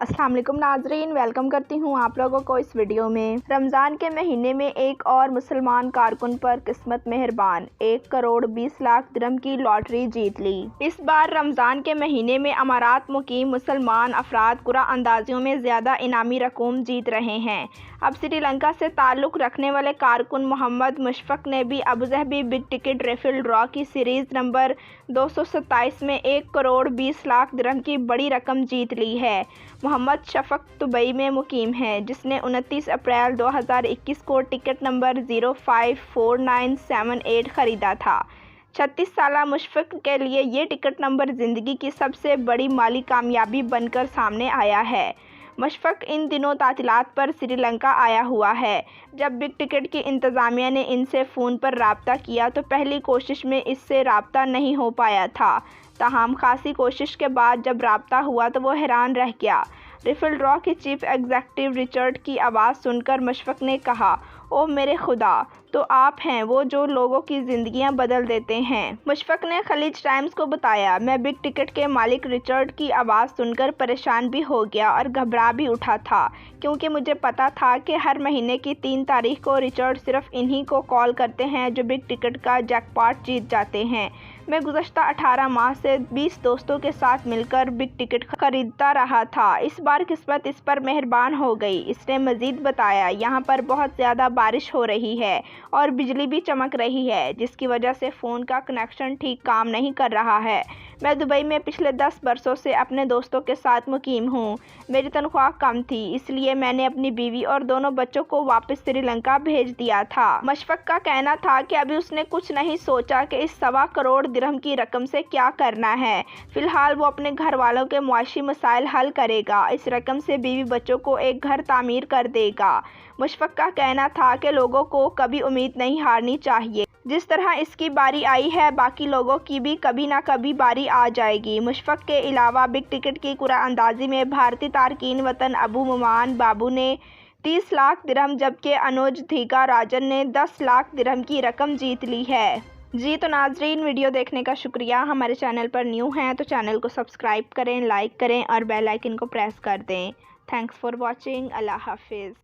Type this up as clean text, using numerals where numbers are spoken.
अस्सलाम वालेकुम नाजरीन, वेलकम करती हूँ आप लोगों को इस वीडियो में। रमज़ान के महीने में एक और मुसलमान कारकुन पर किस्मत मेहरबान, 1 करोड़ 20 लाख दिरहम की लॉटरी जीत ली। इस बार रमज़ान के महीने में अमारात मुकीम मुसलमान अफराद कुरान अंदाजियों में ज़्यादा इनामी रकूम जीत रहे हैं। अब श्रीलंका से ताल्लुक़ रखने वाले कारकुन मोहम्मद मुशफ़क़ ने भी अबूज़हबी बिग टिकट रेफल ड्रॉ की सीरीज़ नंबर 227 में 1 करोड़ 20 लाख दिरहम की बड़ी रकम जीत ली है। मोहम्मद शफ़क़ दुबई में मुकीम है, जिसने 29 अप्रैल 2021 को टिकट नंबर 054978 ख़रीदा था। 36 साला मुशफ़क़ के लिए ये टिकट नंबर ज़िंदगी की सबसे बड़ी माली कामयाबी बनकर सामने आया है। मुशफ़क़ इन दिनों तातीलात पर श्रीलंका आया हुआ है। जब बिग टिकट की इंतज़ामिया ने इनसे फ़ोन पर राब्ता किया तो पहली कोशिश में इससे राब्ता नहीं हो पाया था। ताहम खासी कोशिश के बाद जब राब्ता हुआ तो वो हैरान रह गया। रेफल ड्रॉ के चीफ एग्जीक्यूटिव रिचर्ड की आवाज़ सुनकर मुशफ़क़ ने कहा, ओ मेरे खुदा, तो आप हैं वो जो लोगों की ज़िंदगियां बदल देते हैं। मुशफ़क़ ने खलीज टाइम्स को बताया, मैं बिग टिकट के मालिक रिचर्ड की आवाज़ सुनकर परेशान भी हो गया और घबरा भी उठा था, क्योंकि मुझे पता था कि हर महीने की 3 तारीख को रिचर्ड सिर्फ इन्हीं को कॉल करते हैं जो बिग टिकट का जैकपॉट जीत जाते हैं। मैं गुज़श्ता 18 माह से 20 दोस्तों के साथ मिलकर बिग टिकट खरीदता रहा था। इस बार किस्मत इस पर मेहरबान हो गई। इसने मज़ीद बताया, यहाँ पर बहुत ज़्यादा बारिश हो रही है और बिजली भी चमक रही है, जिसकी वजह से फ़ोन का कनेक्शन ठीक काम नहीं कर रहा है। मैं दुबई में पिछले 10 बरसों से अपने दोस्तों के साथ मुकीम हूँ। मेरी तनख्वाह कम थी, इसलिए मैंने अपनी बीवी और दोनों बच्चों को वापस श्रीलंका भेज दिया था। मुशफ़क़ का कहना था कि अभी उसने कुछ नहीं सोचा कि इस 1.25 करोड़ दिरहम की रकम से क्या करना है। फ़िलहाल वो अपने घर वालों के मुआशी मसाइल हल करेगा। इस रकम से बीवी बच्चों को एक घर तामीर कर देगा। मुशफ़क़ का कहना था कि लोगों को कभी उम्मीद नहीं हारनी चाहिए। जिस तरह इसकी बारी आई है, बाकी लोगों की भी कभी ना कभी बारी आ जाएगी। मुशफ़क़ के अलावा बिग टिकट की कुरान अंदाजी में भारतीय तारकीन वतन अबू मुमान बाबू ने 30 लाख दिरहम, जबकि अनुज धीगा राजन ने 10 लाख दिरहम की रकम जीत ली है। जी तो नाजरीन, वीडियो देखने का शुक्रिया। हमारे चैनल पर न्यू हैं तो चैनल को सब्सक्राइब करें, लाइक करें और बेल आइकन को प्रेस कर दें। Thanks for watching. अल्लाह हाफिज़।